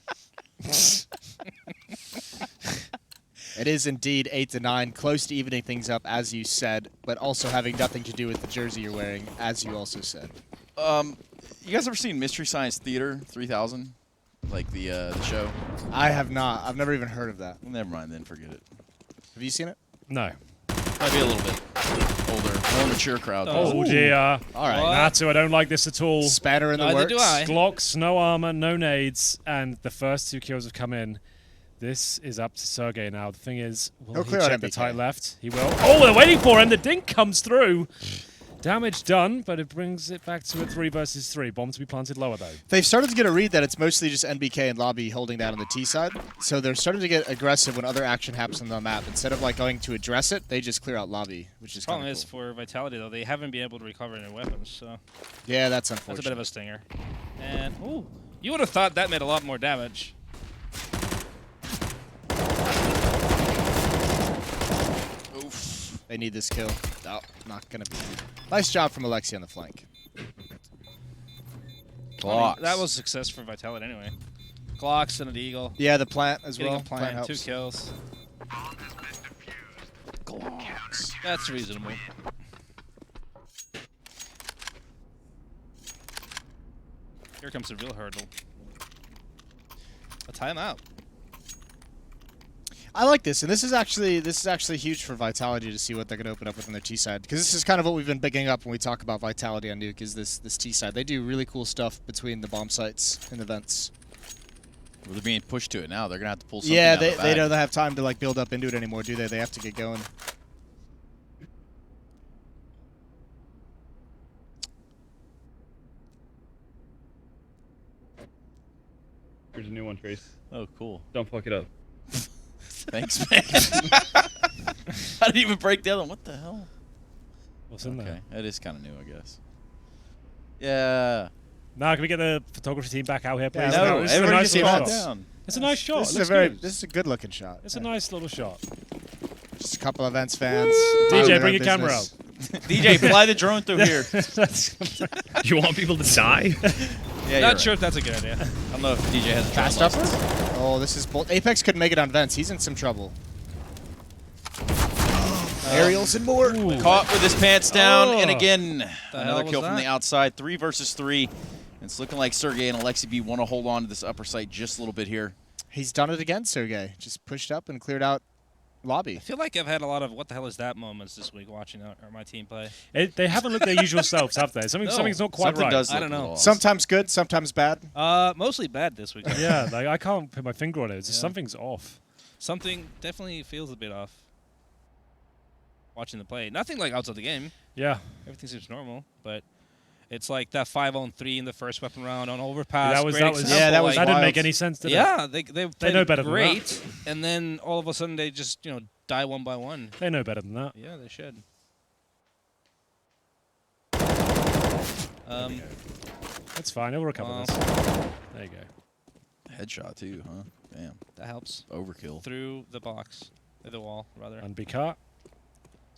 It is indeed 8-9, close to evening things up, as you said, but also having nothing to do with the jersey you're wearing, as you also said. You guys ever seen Mystery Science Theater 3000? Like the show? I have not. I've never even heard of that. Well, never mind then, forget it. Have you seen it? No. Might be a little bit older, more mature crowd. Oh, dear. All right. What? Natsu, I don't like this at all. Spanner in the Neither works. do I. Glocks, no armor, no nades, and the first 2 kills have come in. This is up to Sergey now. The thing is, will He'll he clear out check the MBK. tight left? He will. Oh, they're waiting for him. The dink comes through. Damage done, but it brings it back to a 3 versus 3. Bomb to be planted lower, though. They've started to get a read that it's mostly just NBK and Lobby holding down on the T side. So they're starting to get aggressive when other action happens on the map. Instead of like going to address it, they just clear out Lobby, which is kind Problem of is cool. for Vitality though, they haven't been able to recover their weapons, so Yeah, that's that's unfortunate. a bit of a stinger. And ooh, you would have thought that made a lot more damage. Oof. They need this kill. Oh, not gonna be. Nice job from Alexi on the flank. Glocks. That was a success for Vitality anyway. Glocks and an Eagle. Yeah, the plant as Getting well. a plant, 2 helps. kills. Glocks. That's reasonable. Here comes the real hurdle. A timeout. I like this, and this is actually huge for Vitality to see what they're going to open up with on their T side, because this is kind of what we've been bigging up when we talk about Vitality on Nuke. Is this T side? They do really cool stuff between the bomb sites and the vents. Well, they're being pushed to it now. They're gonna have to pull something Yeah, out they of the bag. don't have time to like build up into it anymore, do they? They have to get going. Here's a new one, Trace. Oh, cool. Don't fuck it up. Thanks, man. I didn't even break the other one. What the hell? What's in Okay, there? that is kind of new, I guess. Yeah. Now, can we get the photography team back out here, please? Yeah, No, This is a everybody nice just little calm shot. down. It's a nice shot. This It is a looks very good. this is a good looking shot. It's Yeah. a nice little shot. Just a couple of Vents fans. DJ, minding their bring own your camera business. DJ, fly the drone through here. You want people to die? Yeah, Not you're sure right. if that's a good idea. I don't know if DJ has a Fast drone upper? license. Oh, this is bold. Apex couldn't make it on Vents. He's in some trouble. Aerials and more. Caught with his pants down, and Oh. again, hell another was kill from that? the outside. 3 versus 3. And it's looking like Sergey and Alexi B want to hold on to this upper site just a little bit here. He's done it again, Sergey. Just pushed up and cleared out Lobby. I feel like I've had a lot of what the hell is that moments this week watching my team play. They haven't looked their usual selves, have they? Something's not quite Something right. does I look don't a know. little off. Sometimes good, sometimes bad. Mostly bad this week. Yeah, like, I can't put my finger on it. It's just Yeah. something's off. Something definitely feels a bit off. Watching the play, nothing like outside the game. Yeah. Everything seems normal, but it's like that 5-on-3 in the first weapon round on overpass. That was- great that was- example, Yeah, that was That didn't wild. make any sense, did it? Yeah, they played know better than great, and then all of a sudden they just die one by one. They know better than that. Yeah, they should. That's fine. He'll recover Well. this. There you go. headshot too, huh? Damn. That helps. Overkill. Through the box. The wall, rather. And Bika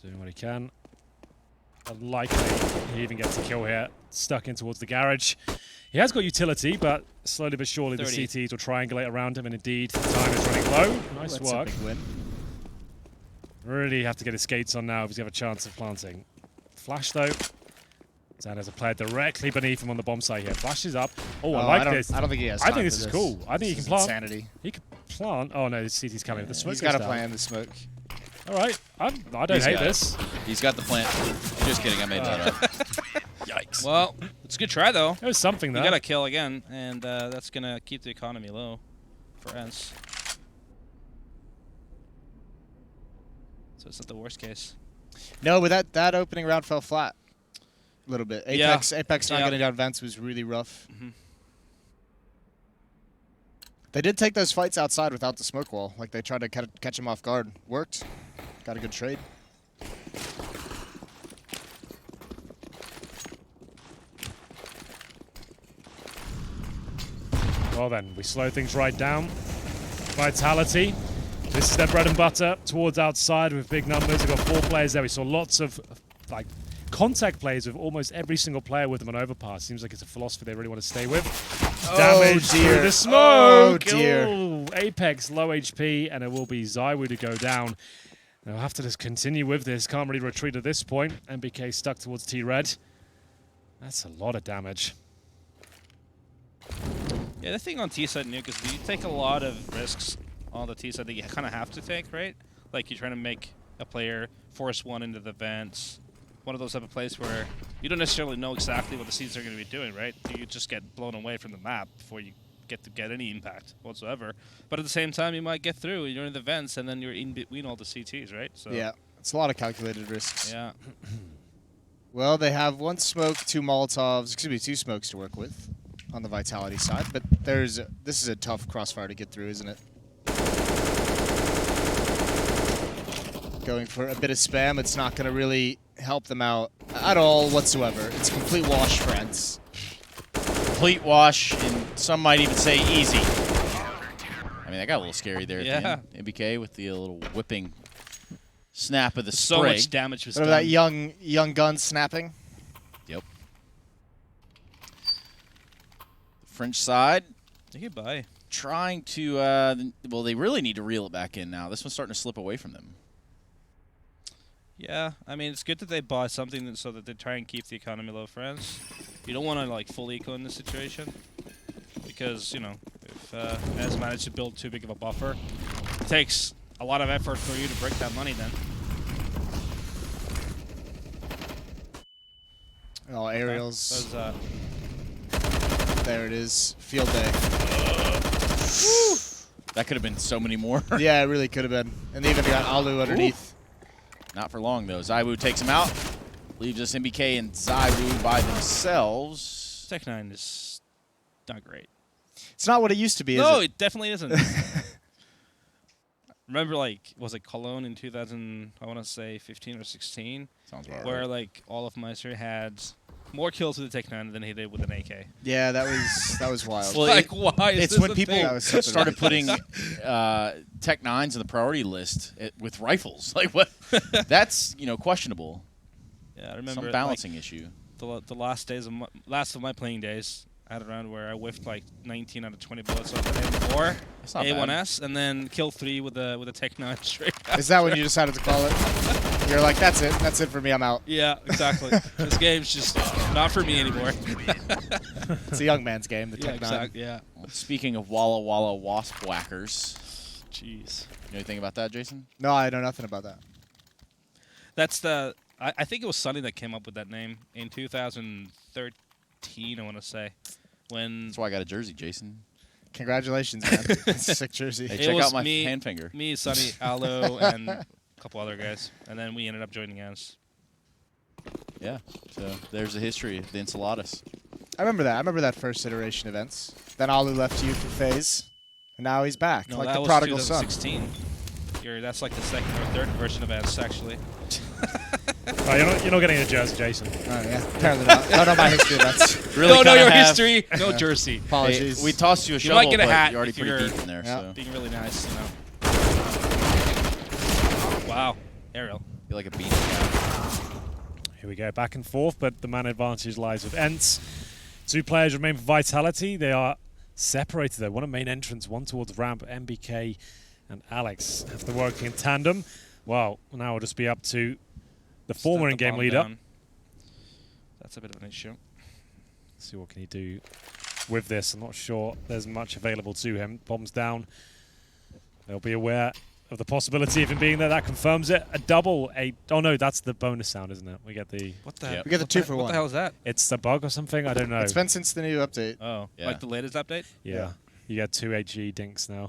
doing what he can. Unlikely he even gets a kill here. Stuck in towards the garage. He has got utility, but slowly but surely 30. the CTs will triangulate around him, and indeed, the time is running low. Nice That's work. a big win. Really have to get his skates on now if he's got a chance of planting. Flash, though. Zan has a player directly beneath him on the bomb site here. Flashes up. Oh, I like this. I don't think he has I time think for this is cool. I think he can plant. Insanity. He can plant. Oh, no, the CT's coming. The smoke He's goes got to down. plan the smoke. All right. I don't He's hate got it. this. He's got the plant. Just kidding. I made that up. Yikes. Well, it's a good try, though. There's something You there. got to kill again, and that's going to keep the economy low for ENCE. So it's not the worst case. No, but that opening round fell flat a little bit. Yeah. Apex not Yeah. getting down vents was really rough. Mhm. They did take those fights outside without the smoke wall. Like they tried to catch him off guard. Worked. Got a good trade. Well then, we slow things right down. Vitality. This is their bread and butter towards outside with big numbers. They've got 4 players there. We saw lots of like contact plays with almost every single player with them on overpass. Seems like it's a philosophy they really want to stay with. Damage dear. through the smoke. Oh, dear. Ooh, Apex low HP, and it will be Zywoo to go down. They'll have to just continue with this. Can't really retreat at this point. MBK stuck towards T-Red. That's a lot of damage. Yeah, the thing on T-side Nuke is you take a lot of risks on the T-side that you kind of have to take, right? Like you're trying to make a player force one into the vents. One of those type of plays where you don't necessarily know exactly what the seeds are going to be doing, right? You just get blown away from the map before you get any impact whatsoever. But at the same time, you might get through. You're in the vents, and then you're in between all the CTs, right? So Yeah, it's a lot of calculated risks. yeah. Well, they have 1 smoke, 2 Molotovs, excuse me, 2 smokes to work with on the Vitality side. But this is a tough crossfire to get through, isn't it? Going for a bit of spam, it's not going to really help them out at all whatsoever. It's a complete wash for ENCE. Complete wash, and some might even say easy. I mean, that got a little scary there at the end. MBK with the little whipping snap of the So spray. much damage was Remember done. that young gun snapping? Yep. French side Goodbye. trying to, well, they really need to reel it back in now. This one's starting to slip away from them. Yeah, I mean, it's good that they buy something so that they try and keep the economy low for ENCE. You don't want to, like, full eco in this situation because, you know, if ENCE managed to build too big of a buffer, it takes a lot of effort for you to break that money then. Oh, aerials. That There it is. Field day. That could have been so many more. Yeah, it really could have been. And they even got Alu underneath. Not for long, though. Zywoo takes him out. Leaves us MBK and Zywoo by themselves. Tech9 is not great. It's not what it used to be, No, is it? it definitely isn't. Remember, like, was it Cologne in 2000, I want to say 15 or 16? Sounds about Where, right. like, all of Meister had more kills with the Tech9 than he did with an AK. Yeah, that was wild. Well, Like, why is it's this when a people thing? That was something started putting ridiculous. Tech 9s in the priority list with rifles. Like, what? That's, questionable. Yeah, I remember Some balancing issue. the last of my playing days. I had a round where I whiffed like 19 out of 20 bullets on the M4 That's not A1S, and then kill 3 with a Tech 9 straight. Is that when you decided to call it? You're like, that's it. That's it for me. I'm out. Yeah, exactly. This game's just not for me anymore. It's a young man's game, the Yeah, Tech 9. exactly. Yeah. Well, speaking of Walla Walla Wasp Whackers, Jeez. you know anything about that, Jason? No, I know nothing about that. That's the. I think it was Sunny that came up with that name in 2013. I want to say when That's why I got a jersey, Jason. Congratulations, man. That's a sick jersey. Hey, It check was out my me- hand finger. me, Sunny, Alo, and a couple other guys, and then we ended up joining ENCE. Yeah. So there's the history of the Enceladus. I remember that. I remember that first iteration of ENCE. Then Alu left you for FaZe, and now he's back, No, like that the was prodigal son. 2016. That's like the second or third version of ENCE, actually. Oh, you're not getting a jersey, Jason. Oh, yeah. Apparently not. Don't know my history. That's Really Don't know kinda your have- history. No jersey. apologies. We tossed you a You shovel, might get a but hat you're already if pretty you're- deep in there. Yeah. So Being really nice, you know. Wow. Aerial. you're like a beanie cat. Here we go, back and forth, but the man advantage lies with ENCE. 2 players remain for Vitality. They are separated though. One at main entrance, one towards ramp. MBK and Alex have to work in tandem. Well, now it'll just be up to the former Start the in-game bomb leader. down. That's a bit of an issue. See what can he do with this. I'm not sure there's much available to him. Bombs down. They'll be aware of the possibility of him being there. That confirms it. A double. Oh no, that's the bonus sound, isn't it? We get the. What the? Yep. We get the what 2 for 1. What the hell is that? It's a bug or something. I don't know. It's been since the new update. Oh, Yeah. like the latest update? Yeah. You get 2 HG dinks now.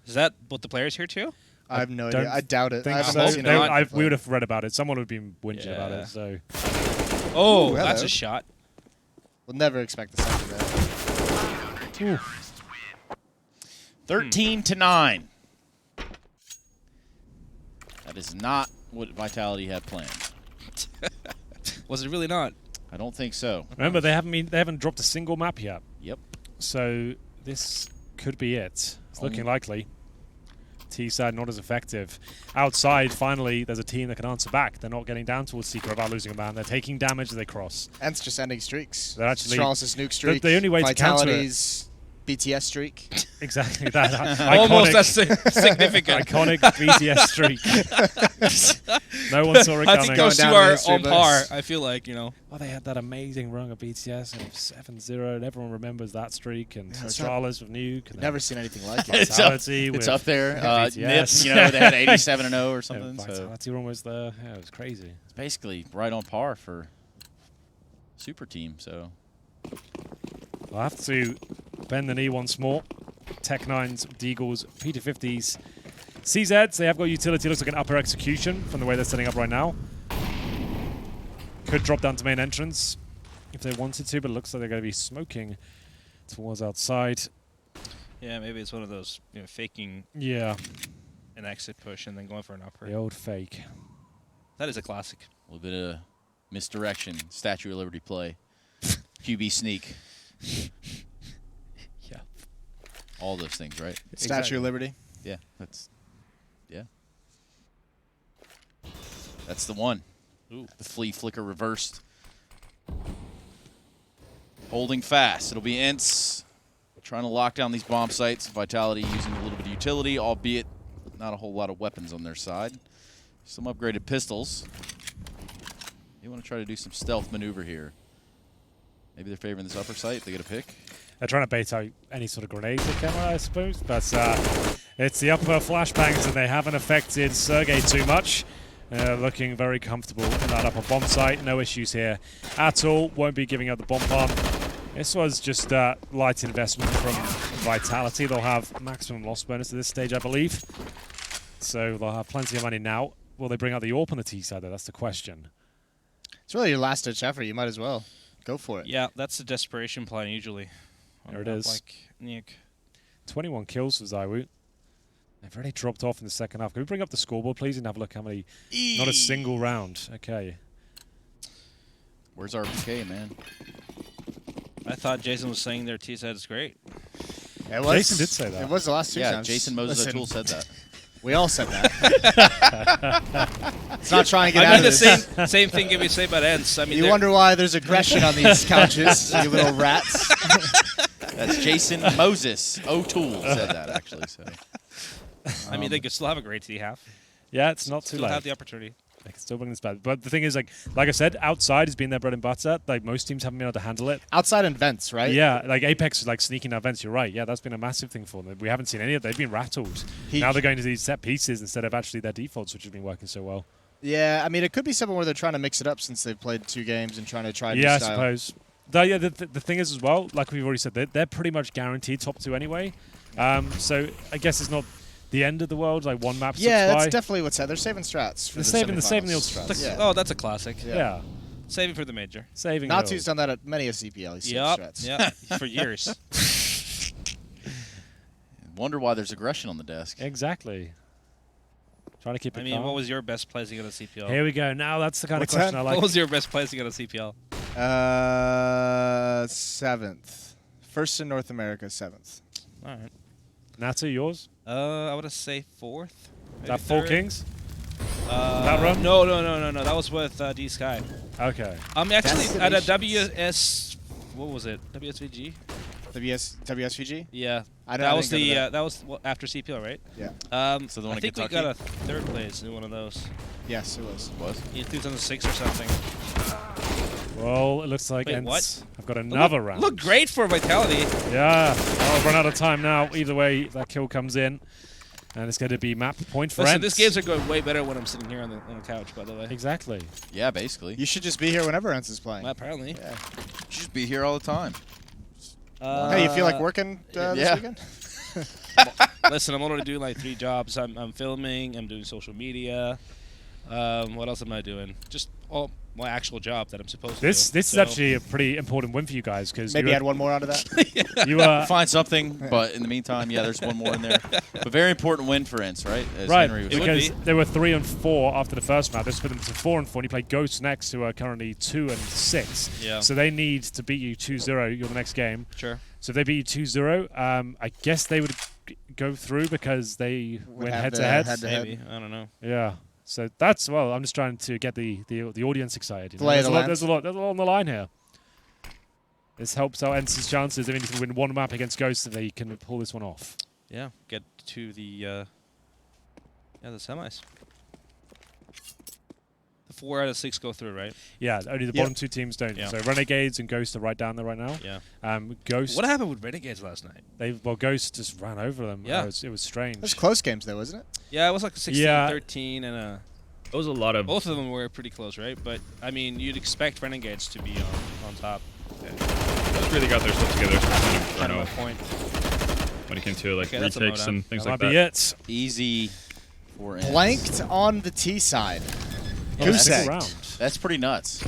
Is that what the players here too? I have no don't idea. I doubt it. Think I so. haven't seen No, it. we would have read about it. Someone would have been whinging about Yeah. it. So Oh, Ooh, that's hello. a shot. We'll never expect the second there. 13-9. That is not what Vitality had planned. Was it really not? I don't think so. remember, they haven't dropped a single map yet. Yep. So this could be it. It's looking likely. T side not as effective. Outside, finally, there's a team that can answer back. They're not getting down towards Seeker without losing a man. They're taking damage as they cross. ENCE just ending streaks. They're actually- Strongest Nuke streak. the only way to counter it- Vitality's BTS streak. Exactly that. Almost iconic, as significant. iconic BTS streak. No one saw it I coming. think those two down the are history on par. books. I feel like, you know. Well, they had that amazing run of BTS and 7-0, and everyone remembers that streak. And Yeah, it's Astralis with Nuke. And Never seen anything like it. It's up, Vitality it's with up there. BTS. Nips, you know, they had 87-0 or something. So Vitality were almost there. Yeah, it was crazy. it's basically right on par for Super Team. So I'll have to bend the knee once more. Tech 9s, Deagles, P250s, CZs. They have got utility. Looks like an upper execution from the way they're setting up right now. Could drop down to main entrance if they wanted to, but it looks like they're going to be smoking towards outside. Yeah, maybe it's one of those, you know, faking Yeah, an exit push and then going for an upper. the old fake. That is a classic. a little bit of misdirection, Statue of Liberty play, QB sneak, Yeah. all those things, right? Statue of Liberty. Yeah, that's the one. Ooh. The flea flicker reversed. Holding fast. It'll be ENCE trying to lock down these bomb sites. Vitality using a little bit of utility, albeit not a whole lot of weapons on their side. Some upgraded pistols. They want to try to do some stealth maneuver here. Maybe they're favoring this upper site if they get a pick. They're trying to bait out any sort of grenade they can, I suppose. But it's the upper flashbangs, and they haven't affected Sergey too much. Looking very comfortable in that upper bomb site. No issues here at all. Won't be giving up the bomb plant. This was just light investment from Vitality. They'll have maximum loss bonus at this stage, I believe. So they'll have plenty of money now. Will they bring out the AWP on the T side, though? That's the question. It's really your last-ditch effort. You might as well go for it. Yeah, that's the desperation plan usually. There it is. Like Nuke. 21 kills for Zywoo. They've already dropped off in the second half. Can we bring up the scoreboard, please, and have a look how many? Not a single round. Okay. Where's our PK, man? I thought Jason was saying their T set is great. It was, Jason did say that. It was the last 2 Yeah, times. Jason Moses Listen, O'Toole said that. We all said that. It's not trying to get I out mean, of the this. same thing can be said about ENCE. I mean, You they're- wonder why there's aggression on these couches, you little rats. That's Jason Moses O'Toole said that, actually. So I mean, they could still have a great T half. Yeah, it's not too Still have late. the opportunity. They can still bring this back. But the thing is, like I said, outside has been their bread and butter. Like most teams haven't been able to handle it. Outside and vents, right? Yeah, like Apex is like sneaking out vents. You're right. Yeah, that's been a massive thing for them. We haven't seen any of it. They've been rattled. Now they're going to these set pieces instead of actually their defaults, which has been working so well. Yeah, I mean, it could be something where they're trying to mix it up since they've played 2 games and trying to try a new Yeah, I style. suppose. Though, yeah, the thing is as well, like we've already said, they're pretty much guaranteed top 2 anyway. So I guess it's not the end of the world. Like one map. Yeah, slips that's by. definitely what's said. They're saving strats. For They're the saving the old semifinals. strats. Yeah. Oh, that's a classic. Yeah, Saving for the major. saving. Natsu's it done that at many a CPL. He's saved Yep. strats. Yeah. For years. wonder why there's aggression on the desk. all. Exactly. Trying to keep it I mean, calm. what was your best placing on a CPL? Here we go. Now that's the kind What's of question that? I like. What was your best placing on a CPL? 7th. First in North America, 7th. All right. Natsu, yours? I would say 4th. Is that Four Kings? That run? No. That was with D Sky. Okay. Actually at a Destinations. WS. What was it? WSVG. WSVG? Yeah. I That was didn't go to the that was after CPL, right? Yeah. So the one I in think we Kentucky? got a 3rd place in one of those. Yes, it was. In 2006 or something. Well, it looks like Wait, ENCE what? have got another round. Look great for Vitality. Yeah. I'll run out of time now. Either way, that kill comes in. And it's going to be map point for Listen, ENCE. these games are going way better when I'm sitting here on the couch, by the way. Exactly. Yeah, basically. You should just be here whenever ENCE is playing. Apparently. Yeah. You should just be here all the time. Hey, you feel like working this yeah. weekend? Listen, I'm already doing like 3 jobs. I'm filming. I'm doing social media. What else am I doing? Just all my actual job that I'm supposed to do. This is actually a pretty important win for you guys because Maybe add one more out of that. you Find something, but in the meantime, yeah, there's one more in there. But very important win for ENCE, right? As right Henry was It would because be. they were 3 and 4 after the first map. This put them to 4 and 4. And you play Ghosts next, who are currently 2 and 6. Yeah. So they need to beat you 2-0. You're the next game. Sure. So if they beat you 2-0, I guess they would go through because they win have head the to head. head-to-head. Maybe. I don't know. Yeah. So that's I'm just trying to get the audience excited. You know? Play There's the a lot. lens. There's a lot on the line here. This helps out ENCE's chances. I mean, if you win one map against Ghost, then they can pull this one off. Yeah. Get to the the semis. The 4 out of 6 go through, right? Yeah, only the Yep. bottom 2 teams don't. Yeah. So Renegades and Ghost are right down there right now. Yeah. Ghost. What happened with Renegades last night? Ghost just ran over them. Yeah. It was strange. It was close games, though, wasn't it? Yeah, it was like a 16, Yeah. 13, and It was a lot of. both of them were pretty close, right? But I mean, you'd expect Renegades to be on top. Those really got their stuff together. So Kind of a point. when it came to like Okay, that's a retakes lowdown. and things that like might that. be it. easy for ENCE. Blanked on the T side. Oh, Goose second egg. round. That's pretty nuts.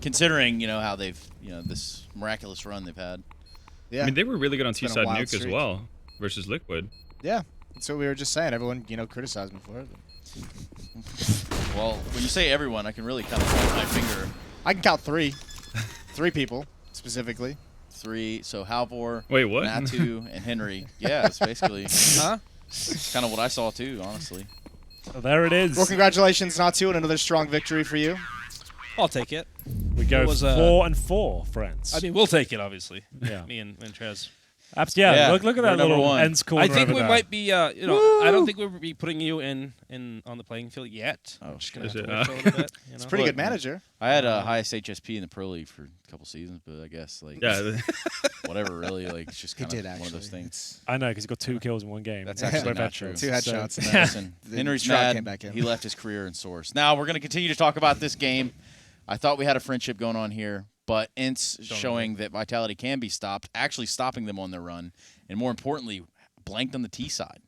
Considering, how they've, this miraculous run they've had. Yeah. I mean, they were really good on It's been a T-side wild Nuke as streak. well versus Liquid. Yeah. That's what we were just saying. Everyone, criticized me for it. Well, when you say everyone, I can really kind of point my finger. I can count 3. 3 people, specifically. 3, so Halvor, Wait, what? Natu, and Henry. Yeah, it's basically Huh? kind of what I saw too, honestly. So there it is. Well, congratulations, Natu, on another strong victory for you. I'll take it. We go It was, 4 and 4, friends. I mean, we'll take it, obviously. yeah. Me and Trez. Yeah, Yeah, look at we're that number little one. ENCE corner I think over we there. might be, I don't think we'll be putting you in on the playing field yet. Oh, Just gonna Is have to it? wait for a little bit. It's a pretty Look, good manager. I had a highest HSP in the Pro League for a couple seasons, but I guess Yeah. whatever, really, it's just He kind did, of one of those actually. things. I know, because he got 2 kills in one game. That's Both actually not veterans. true. 2 So- headshots. Now, listen, The Henry's Shroud mad. came back in. He left his career in Source. Now we're going to continue to talk about this game. I thought we had a friendship going on here, but ENCE showing that Vitality can be stopped, actually stopping them on their run, and more importantly, blanked on the T side.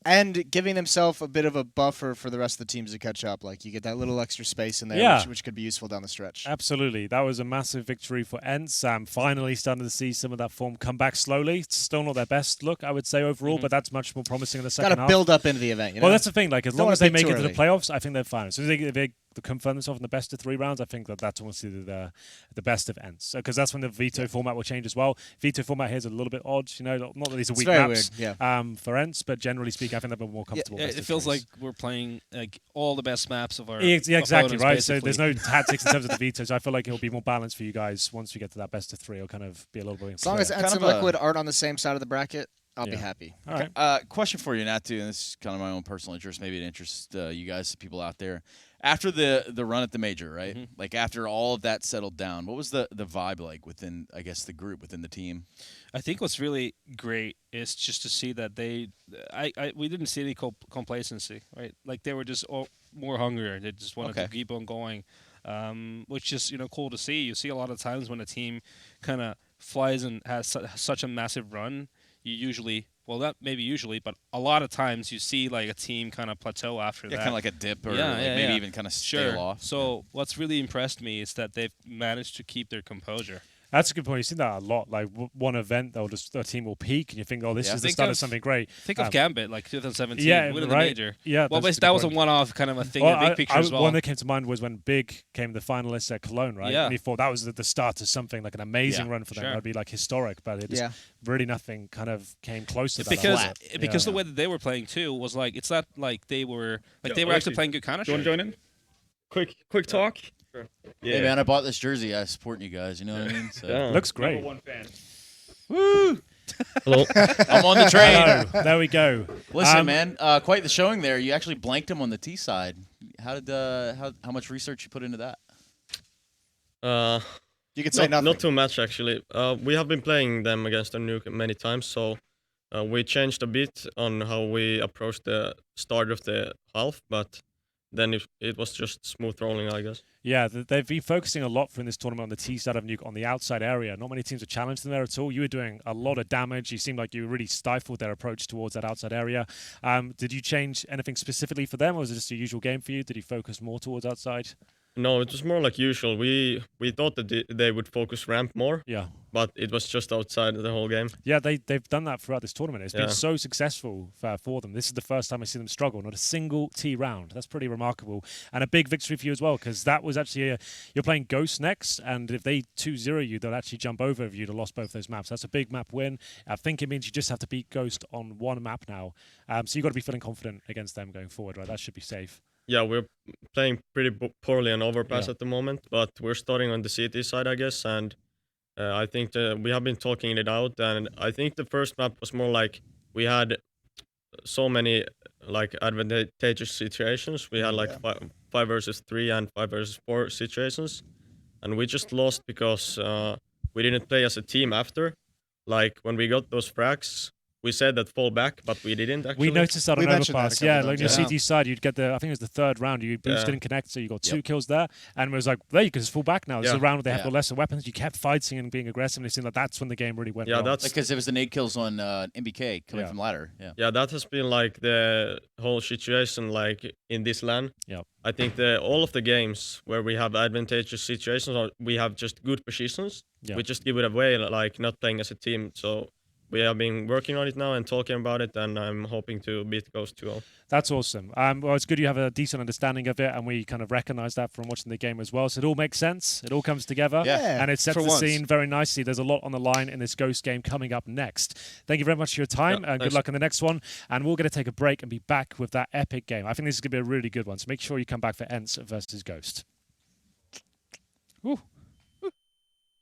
And giving themselves a bit of a buffer for the rest of the teams to catch up. Like, you get that little extra space in there, Yeah. which could be useful down the stretch. Absolutely. That was a massive victory for ENCE. Finally starting to see some of that form come back slowly. It's still not their best look, I would say, overall, but that's much more promising in the Got second to half. build up into the event, Well, that's the thing. Like, as Don't long wanna as they peak make too it to the early. playoffs, I think they're fine. As soon as they confirm themselves in the best of 3 rounds, I think that's honestly the best of ENCE. Because that's when the veto format will change as well. Veto format here is a little bit odd. Not that these are weak very maps weird, for ENCE, but generally speaking, I think they're more comfortable. Yeah, best it of feels threes. like we're playing like all the best maps of our Yeah, exactly, opponents, right? So there's basically. no tactics in terms of the veto. So I feel like it'll be more balanced for you guys once we get to that best of 3. It'll kind of be a little bit As long as clearer. ENCE Kind and of a- Liquid aren't on the same side of the bracket, I'll be Yeah. happy. All right. Question for you, Natu, and this is kind of my own personal interest. Maybe it interests you guys, people out there. After the run at the major, right? Like after all of that settled down, what was the vibe like within, I guess, the group, within the team? I think what's really great is just to see that we didn't see any complacency, right? Like they were just all more hungrier. They just wanted to keep on going, which is cool to see. You see a lot of times when a team kind of flies and has such a massive run, you usually, well, not maybe usually, but a lot of times you see like a team kind of plateau after that. Kind of like a dip, or Yeah, maybe yeah. even kind of tail off. So what's really impressed me is that they've managed to keep their composure. That's a good point. You've seen that a lot. Like one event, a team will peak, and you think, oh, this is the Think start of of- something great. Think of Gambit, like 2017, yeah, winning the right. major. Yeah, Well, that's a that good was a point. one-off kind of a thing Well, in the big picture as well. one that came to mind was when Big came the finalists at Cologne, right? Yeah. And you thought that was the start of something, like an amazing Yeah, run for them. sure. That would be like historic, but it just really nothing kind of came close to that. Because the way that they were playing too was like it's not like they were they were actually playing good counter. Do you want to join in? Quick talk. Hey Yeah. man, I bought this jersey. I'm supporting you guys. You know what I mean? So. Yeah. Looks great. Number one fan. Woo! Hello. I'm on the train. Hello. There we go. Listen, man, quite the showing there. You actually blanked him on the T side. How did how much research you put into that? You could say nothing. Not too much actually. We have been playing them against the Nuke many times, so we changed a bit on how we approached the start of the half, but then it was just smooth rolling, I guess. Yeah, they've been focusing a lot in this tournament on the T side of Nuke on the outside area. Not many teams have challenged them there at all. You were doing a lot of damage. You seemed like you really stifled their approach towards that outside area. Did you change anything specifically for them, or was it just a usual game for you? Did you focus more towards outside? No, it was more like usual. We thought that they would focus ramp more, Yeah. but it was just outside the whole game. Yeah, they've done that throughout this tournament. It's been Yeah. so successful for them. This is the first time I see them struggle. Not a single T round. That's pretty remarkable. And a big victory for you as well, because that was actually you're playing Ghost next, and if they 2-0 you, they'll actually jump over if you'd have lost both those maps. That's a big map win. I think it means you just have to beat Ghost on one map now. So you've got to be feeling confident against them going forward, right? That should be safe. Yeah, we're playing pretty poorly on overpass Yeah. at the moment, but we're starting on the CT side, I guess, and I think we have been talking it out, and I think the first map was more like we had so many like advantageous situations. We had like 5 versus 3 and 5 versus 4 situations, and we just lost because we didn't play as a team after. Like when we got those frags, we said that fall back, but we didn't actually. We noticed that We on mentioned that a Overpass. couple Yeah, times, like on your yeah. CT side, you'd get I think it was the third round. You boosted and connect, so you got 2 kills there. And it was like, there you can just fall back now. This is a Yeah. round where they have Yeah. got lesser weapons. You kept fighting and being aggressive, and it seemed like that's when the game really went Yeah, wrong. that's Because it was the nade kills on MBK coming Yeah. from ladder. Yeah. Yeah, that has been like the whole situation like in this LAN. Yep. I think all of the games where we have advantageous situations or we have just good positions, Yeah. we just give it away like not playing as a team. So we have been working on it now and talking about it, and I'm hoping to beat Ghost 2-0. That's awesome. Well, it's good you have a decent understanding of it, and we kind of recognize that from watching the game as well. So it all makes sense. It all comes together. Yeah. And it sets For the once. scene very nicely. There's a lot on the line in this Ghost game coming up next. Thank you very much for your time, Yeah, and good thanks. luck in the next one. And we're going to take a break and be back with that epic game. I think this is going to be a really good one. So make sure you come back for ENCE versus Ghost. Woo.